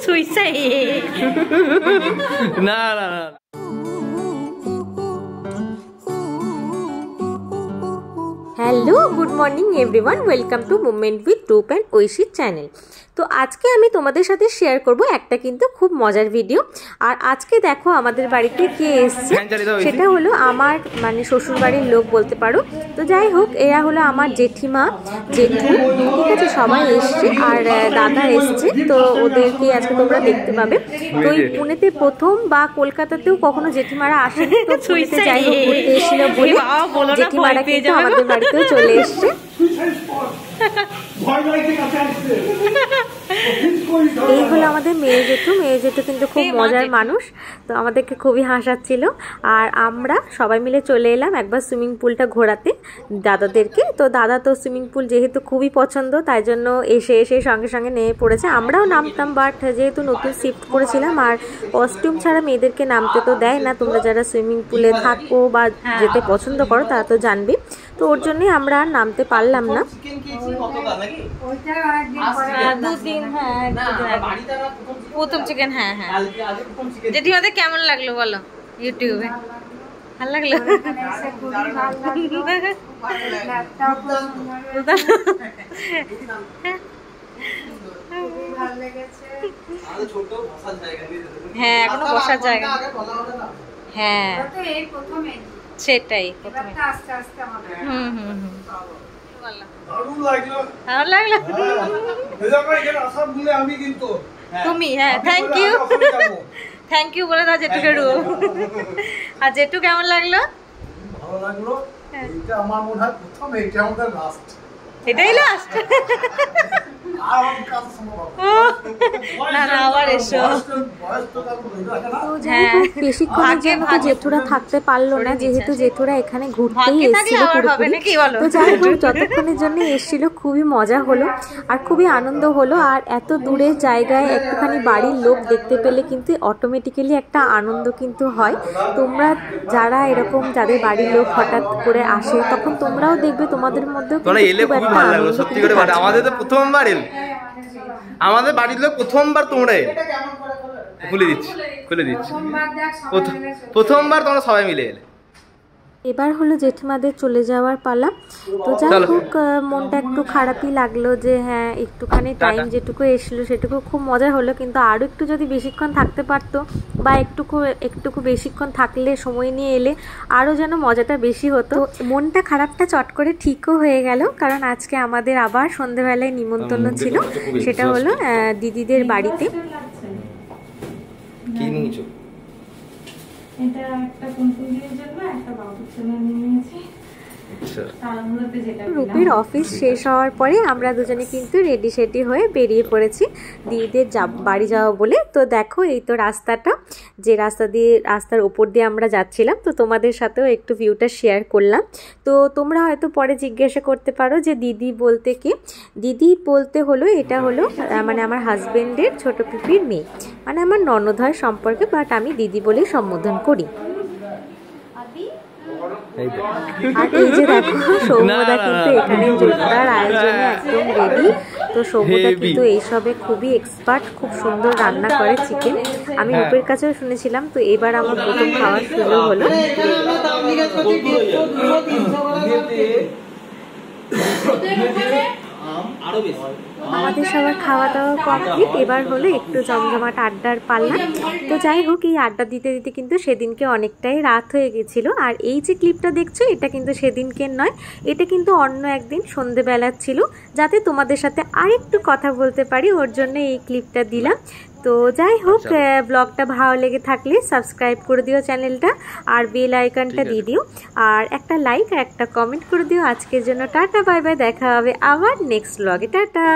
Suicide না না না। Hello, good morning everyone, welcome to movement with রূপ অ্যান্ড ঐশীর চ্যানেল। তো আজকে আমি তোমাদের সাথে শেয়ার করব একটা কিন্তু খুব মজার ভিডিও। আর আজকে দেখো আমাদের বাড়িতে কে এসছে, সেটা হলো আমার মানে শ্বশুর বাড়ির লোক বলতে পারো। তো যাই হোক, এরা হলো আমার জেঠিমা, জেঠু, ঠিক আছে, সবাই এসছে আর দাদা এসছে। তো ওদেরকে আজকে তোমরা দেখতে পাবে। তো এই পুনেতে প্রথম বা কলকাতাতেও কখনো জেঠিমারা আসেনি, তো পুনেতে যাই হোক ঘুরতে এসেছিল বলে জেঠিমারা কিন্তু আমাদের বাড়িতেও চলে এসছে। এই হলো আমাদের মেয়ে জেঠু। মেয়ে জেঠু কিন্তু খুব মজার মানুষ, তো আমাদেরকে খুবই হাসাচ্ছিল। আর আমরা সবাই মিলে চলে এলাম একবার সুইমিং পুলটা ঘোরাতে দাদাদেরকে। তো দাদা তো সুইমিং পুল যেহেতু খুবই পছন্দ, তাই জন্য এসে সঙ্গে সঙ্গে নেমে পড়েছে। আমরাও নামতাম, বাট যেহেতু নতুন শিফট করেছিলাম আর কস্টিউম ছাড়া মেয়েদেরকে নামতে তো দেয় না। তোমরা যারা সুইমিং পুলে থাকো বা যেতে পছন্দ করো তারা তো জানবে। তো ওর জন্যই আমরা আর নামতে পারলাম না। প্রথম চিকেন, হ্যাঁ হ্যাঁ। জেঠিমাদের কেমন লাগলো বলো ইউটিউবে? ভালো লাগলো? হ্যাঁ, এখনো বসার জায়গা। হ্যাঁ সেটাই, ভালো লাগলো তুমি? হ্যাঁ, থ্যাংক ইউ বলে দাও জেঠুকে। আর জেঠু কেমন লাগলো? ভালো লাগলো। এটা আমার মনে হয় প্রথম, এটা আমাদের লাস্ট। এটাই লাস্ট? জেঠুরা থাকতে পারলো না, যেহেতু জেঠুরা এখানে ঘুরতেই এসেছিল পুরোপুরি। তো যাই হোক, যতক্ষণের জন্য এসেছিল খুবই মজা হলো আর খুবই আনন্দ হলো। আর এত দূরের জায়গায় একটুখানি বাড়ির লোক দেখতে পেলে কিন্তু অটোমেটিক্যালি একটা আনন্দ কিন্তু হয়। তোমরা যারা এরকম যাদের বাড়ির লোক হঠাৎ করে আসে, তখন তোমরাও দেখবে তোমাদের মধ্যে আমাদের তো প্রথমবার এল, আমাদের বাড়ির লোক প্রথমবার তোমরা এলে। খুলে দিচ্ছি প্রথমবার তোমরা সবাই মিলে এলে। এবার হলো জেঠিমাদের চলে যাওয়ার পালা। তো যাই হোক, মনটা একটু খারাপই লাগলো যে হ্যাঁ, একটুখানি টাইম যেটুকু এসলো সেটুকু খুব মজা হলো, কিন্তু আরও একটু যদি বেশিক্ষণ থাকতে পারতো বা একটুকু বেশিক্ষণ থাকলে, সময় নিয়ে এলে আরও যেন মজাটা বেশি হতো। মনটা খারাপটা চট করে ঠিকও হয়ে গেল, কারণ আজকে আমাদের আবার সন্ধ্যেবেলায় নিমন্ত্রণ ছিল। সেটা হলো দিদিদের বাড়িতে। কি নিয়েছো? এটা একটা কুনকুনির জন্য, একটা বাবুর জন্য নিয়েছি। রূপের অফিস শেষ হওয়ার পরে আমরা দুজনে কিন্তু রেডি সেডি হয়ে বেরিয়ে পড়েছি দিদিদের বাড়ি যাওয়া বলে। তো দেখো, এই তো রাস্তাটা, যে রাস্তার ওপর দিয়ে আমরা যাচ্ছিলাম। তো তোমাদের সাথেও একটু ভিউটা শেয়ার করলাম। তো তোমরা হয়তো পরে জিজ্ঞাসা করতে পারো যে দিদি বলতে কি? দিদি বলতে হলো এটা হলো মানে আমার হাজবেন্ডের ছোট পিপির মেয়ে, মানে আমার ননদ হয় সম্পর্কে, বাট আমি দিদি বলেই সম্বোধন করি। আর এই যে দেখো, সৌম্যদা কিন্তু এখানে জোরদার আয়োজনে একদম রেডি। তো সৌম্যদা কিন্তু এইসবে খুবই এক্সপার্ট, খুব সুন্দর রান্না করে চিকেন। আমি রূপের কাছেও শুনেছিলাম। তো এবার আমার প্রথম খাওয়ার সুযোগ হলো। আমাদের সবার খাওয়া দাওয়া কমপ্লিট। এবার হলো একটু জমজমাট আড্ডার পাল্লা। তো যাই হোক, এই আড্ডা দিতে দিতে কিন্তু সেদিনকে অনেকটাই রাত হয়ে গেছিলো। আর এই যে ক্লিপটা দেখছো, এটা কিন্তু সেদিনকে নয়, এটা কিন্তু অন্য একদিন সন্ধেবেলার ছিল, যাতে তোমাদের সাথে আরেকটু কথা বলতে পারি, ওর জন্য এই ক্লিপটা দিলাম। তো যাই হোক, ব্লগটা ভালো লেগে থাকলে সাবস্ক্রাইব করে দিও চ্যানেলটা, আর বেল আইকনটা দিয়ে দিও, আর একটা লাইক আর একটা কমেন্ট করে দিও। আজকের জন্য টাটা, বাই বাই, দেখা হবে আবার নেক্সট ব্লগে। টাটা।